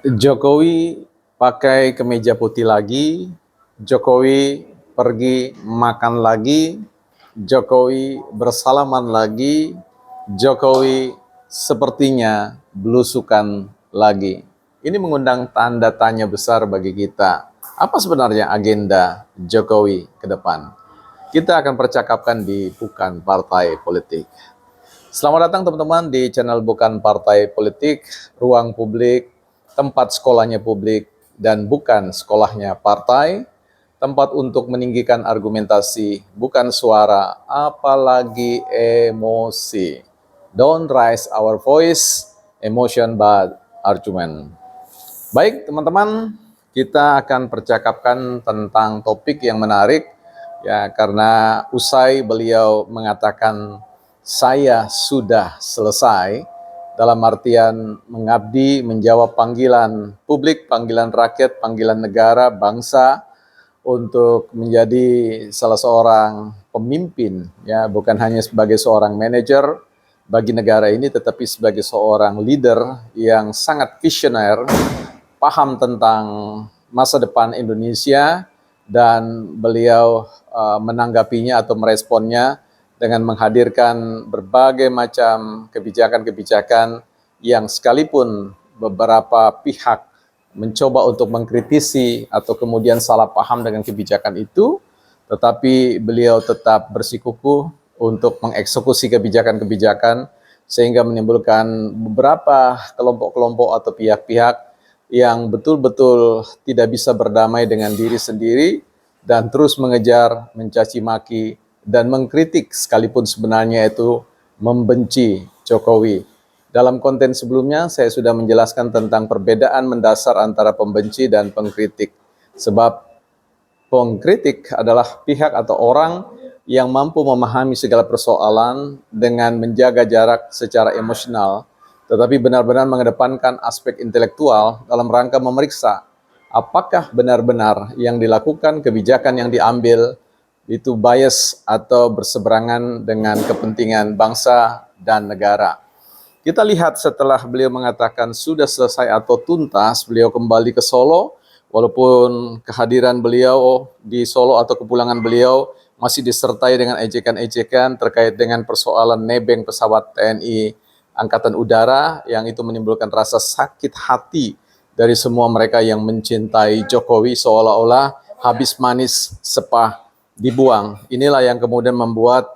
Jokowi pakai kemeja putih lagi, Jokowi pergi makan lagi, Jokowi bersalaman lagi, Jokowi sepertinya belusukan lagi. Ini mengundang tanda tanya besar bagi kita. Apa sebenarnya agenda Jokowi ke depan? Kita akan percakapkan di Bukan Partai Politik. Selamat datang teman-teman di channel Bukan Partai Politik, ruang publik, tempat sekolahnya publik, dan bukan sekolahnya partai, tempat untuk meninggikan argumentasi, bukan suara, apalagi emosi. Don't raise our voice, emotion but argument. Baik teman-teman, kita akan percakapkan tentang topik yang menarik, ya karena usai beliau mengatakan saya sudah selesai, dalam artian mengabdi, menjawab panggilan publik, panggilan rakyat, panggilan negara, bangsa untuk menjadi salah seorang pemimpin, ya bukan hanya sebagai seorang manajer bagi negara ini, tetapi sebagai seorang leader yang sangat visioner, paham tentang masa depan Indonesia, dan beliau menanggapinya atau meresponnya dengan menghadirkan berbagai macam kebijakan-kebijakan yang sekalipun beberapa pihak mencoba untuk mengkritisi atau kemudian salah paham dengan kebijakan itu, tetapi beliau tetap bersikukuh untuk mengeksekusi kebijakan-kebijakan sehingga menimbulkan beberapa kelompok-kelompok atau pihak-pihak yang betul-betul tidak bisa berdamai dengan diri sendiri dan terus mengejar, mencaci maki, dan mengkritik sekalipun sebenarnya itu membenci Jokowi. Dalam konten sebelumnya saya sudah menjelaskan tentang perbedaan mendasar antara pembenci dan pengkritik. Sebab pengkritik adalah pihak atau orang yang mampu memahami segala persoalan dengan menjaga jarak secara emosional, tetapi benar-benar mengedepankan aspek intelektual dalam rangka memeriksa apakah benar-benar yang dilakukan, kebijakan yang diambil itu bias atau berseberangan dengan kepentingan bangsa dan negara. Kita lihat setelah beliau mengatakan sudah selesai atau tuntas, beliau kembali ke Solo, walaupun kehadiran beliau di Solo atau kepulangan beliau masih disertai dengan ejekan-ejekan terkait dengan persoalan nebeng pesawat TNI Angkatan Udara, yang itu menimbulkan rasa sakit hati dari semua mereka yang mencintai Jokowi, seolah-olah habis manis sepah dibuang. Inilah yang kemudian membuat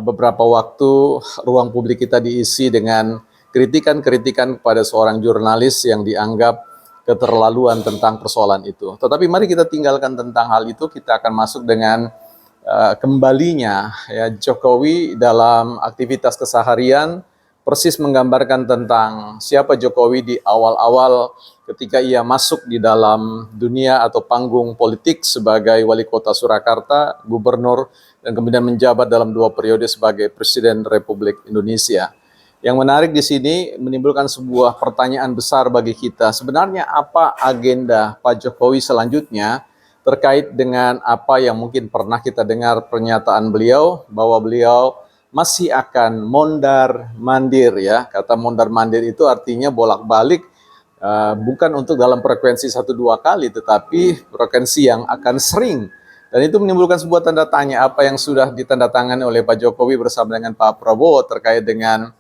beberapa waktu ruang publik kita diisi dengan kritikan-kritikan kepada seorang jurnalis yang dianggap keterlaluan tentang persoalan itu. Tetapi mari kita tinggalkan tentang hal itu, kita akan masuk dengan kembalinya ya Jokowi dalam aktivitas keseharian, persis menggambarkan tentang siapa Jokowi di awal-awal ketika ia masuk di dalam dunia atau panggung politik sebagai wali kota Surakarta, gubernur, dan kemudian menjabat dalam 2 periode sebagai Presiden Republik Indonesia. Yang menarik di sini menimbulkan sebuah pertanyaan besar bagi kita. Sebenarnya apa agenda Pak Jokowi selanjutnya terkait dengan apa yang mungkin pernah kita dengar pernyataan beliau, bahwa beliau masih akan mondar-mandir, ya. Kata mondar-mandir itu artinya bolak-balik, bukan untuk dalam frekuensi 1-2 kali, tetapi frekuensi yang akan sering. Dan itu menimbulkan sebuah tanda tanya apa yang sudah ditandatangani oleh Pak Jokowi bersama dengan Pak Prabowo terkait dengan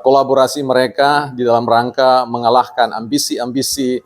kolaborasi mereka di dalam rangka mengalahkan ambisi-ambisi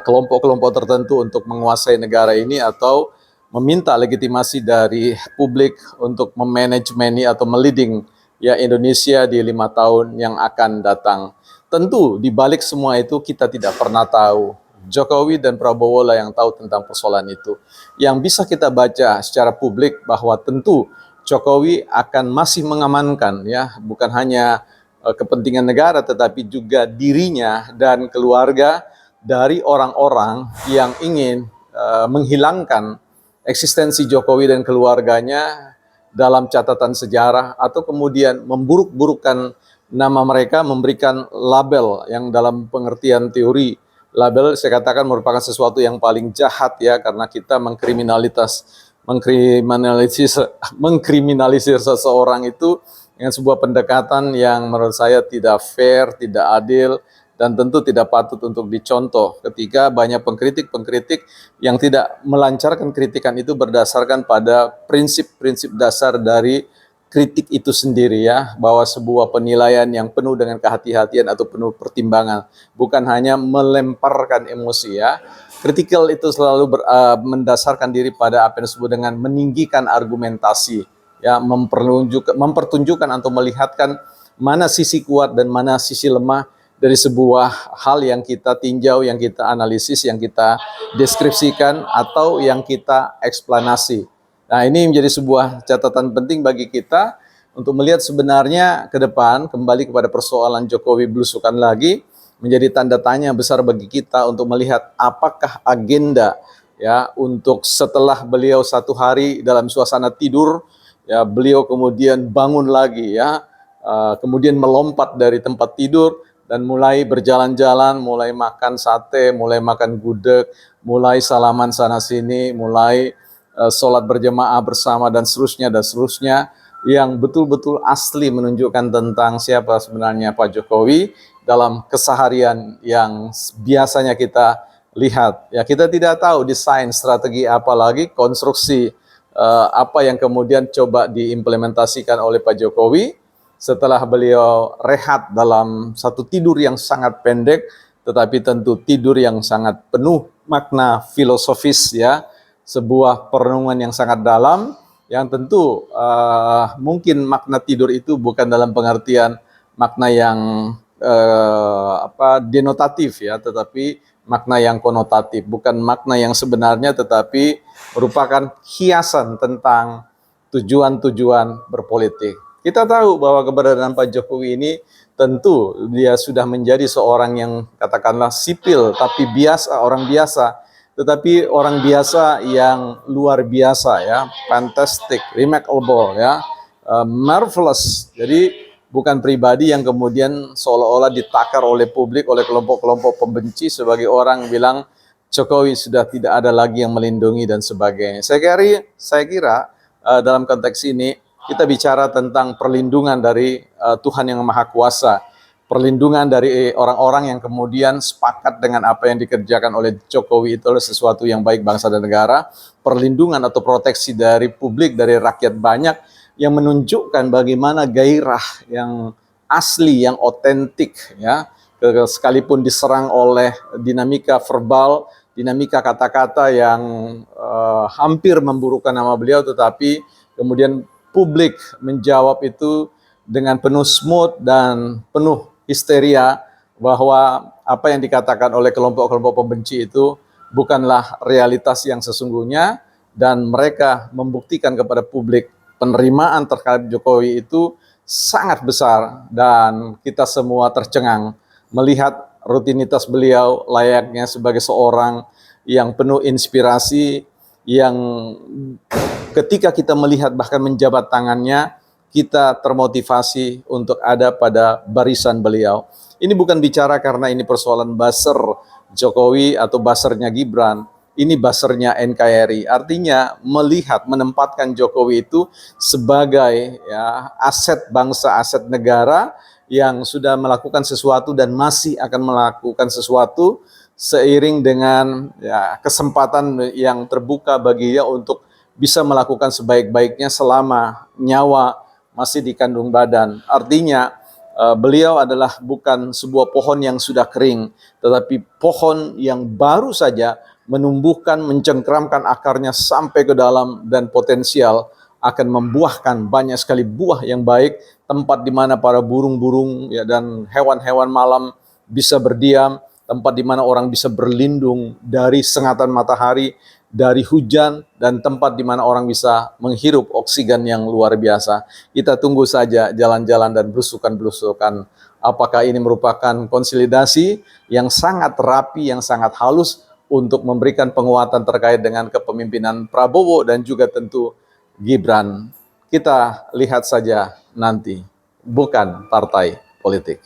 kelompok-kelompok tertentu untuk menguasai negara ini, atau meminta legitimasi dari publik untuk memanajemeni atau meliding ya Indonesia di 5 tahun yang akan datang. Tentu di balik semua itu kita tidak pernah tahu. Jokowi dan Prabowo lah yang tahu tentang persoalan itu. Yang bisa kita baca secara publik bahwa tentu Jokowi akan masih mengamankan, ya, bukan hanya kepentingan negara tetapi juga dirinya dan keluarga dari orang-orang yang ingin menghilangkan eksistensi Jokowi dan keluarganya dalam catatan sejarah, atau kemudian memburuk-burukkan nama mereka, memberikan label yang dalam pengertian teori label saya katakan merupakan sesuatu yang paling jahat, ya, karena kita mengkriminalisir seseorang itu dengan sebuah pendekatan yang menurut saya tidak fair, tidak adil, dan tentu tidak patut untuk dicontoh ketika banyak pengkritik-pengkritik yang tidak melancarkan kritikan itu berdasarkan pada prinsip-prinsip dasar dari kritik itu sendiri ya, bahwa sebuah penilaian yang penuh dengan kehati-hatian atau penuh pertimbangan, bukan hanya melemparkan emosi ya. Kritikal itu selalu mendasarkan diri pada apa yang disebut dengan meninggikan argumentasi ya, mempertunjukkan atau melihatkan mana sisi kuat dan mana sisi lemah dari sebuah hal yang kita tinjau, yang kita analisis, yang kita deskripsikan, atau yang kita eksplanasi. Nah, ini menjadi sebuah catatan penting bagi kita untuk melihat sebenarnya ke depan, kembali kepada persoalan Jokowi belusukan lagi, menjadi tanda tanya besar bagi kita untuk melihat apakah agenda ya untuk setelah beliau satu hari dalam suasana tidur, ya beliau kemudian bangun lagi ya, kemudian melompat dari tempat tidur dan mulai berjalan-jalan, mulai makan sate, mulai makan gudeg, mulai salaman sana sini, mulai sholat berjamaah bersama dan seterusnya, yang betul-betul asli menunjukkan tentang siapa sebenarnya Pak Jokowi dalam keseharian yang biasanya kita lihat. Ya, kita tidak tahu desain strategi apa lagi, konstruksi apa yang kemudian coba diimplementasikan oleh Pak Jokowi setelah beliau rehat dalam satu tidur yang sangat pendek, tetapi tentu tidur yang sangat penuh makna filosofis ya, sebuah perenungan yang sangat dalam, yang tentu mungkin makna tidur itu bukan dalam pengertian makna yang denotatif ya, tetapi makna yang konotatif, bukan makna yang sebenarnya, tetapi merupakan hiasan tentang tujuan-tujuan berpolitik. Kita tahu bahwa keberadaan Pak Jokowi ini tentu dia sudah menjadi seorang yang katakanlah sipil, tapi biasa, orang biasa. Tetapi orang biasa yang luar biasa ya, fantastic, remarkable ya, marvelous. Jadi bukan pribadi yang kemudian seolah-olah ditakar oleh publik, oleh kelompok-kelompok pembenci sebagai orang bilang Jokowi sudah tidak ada lagi yang melindungi dan sebagainya. Saya kira dalam konteks ini kita bicara tentang perlindungan dari Tuhan yang Maha Kuasa, perlindungan dari orang-orang yang kemudian sepakat dengan apa yang dikerjakan oleh Jokowi itu adalah sesuatu yang baik bangsa dan negara, perlindungan atau proteksi dari publik, dari rakyat banyak, yang menunjukkan bagaimana gairah yang asli, yang otentik ya, sekalipun diserang oleh dinamika verbal, dinamika kata-kata yang hampir memburukkan nama beliau, tetapi kemudian publik menjawab itu dengan penuh smooth dan penuh histeria bahwa apa yang dikatakan oleh kelompok-kelompok pembenci itu bukanlah realitas yang sesungguhnya, dan mereka membuktikan kepada publik penerimaan terhadap Jokowi itu sangat besar, dan kita semua tercengang melihat rutinitas beliau layaknya sebagai seorang yang penuh inspirasi, yang ketika kita melihat bahkan menjabat tangannya, kita termotivasi untuk ada pada barisan beliau. Ini bukan bicara karena ini persoalan buzzer Jokowi atau buzzernya Gibran. Ini buzzernya NKRI. Artinya melihat, menempatkan Jokowi itu sebagai ya, aset bangsa, aset negara yang sudah melakukan sesuatu dan masih akan melakukan sesuatu seiring dengan ya, kesempatan yang terbuka bagi dia untuk bisa melakukan sebaik-baiknya selama nyawa masih di kandung badan. Artinya beliau adalah bukan sebuah pohon yang sudah kering, tetapi pohon yang baru saja menumbuhkan, mencengkramkan akarnya sampai ke dalam, dan potensial akan membuahkan banyak sekali buah yang baik, tempat di mana para burung-burung ya, dan hewan-hewan malam bisa berdiam, tempat di mana orang bisa berlindung dari sengatan matahari, dari hujan, dan tempat di mana orang bisa menghirup oksigen yang luar biasa. Kita tunggu saja jalan-jalan dan belusukan-belusukan. Apakah ini merupakan konsolidasi yang sangat rapi, yang sangat halus untuk memberikan penguatan terkait dengan kepemimpinan Prabowo dan juga tentu Gibran. Kita lihat saja nanti, bukan partai politik.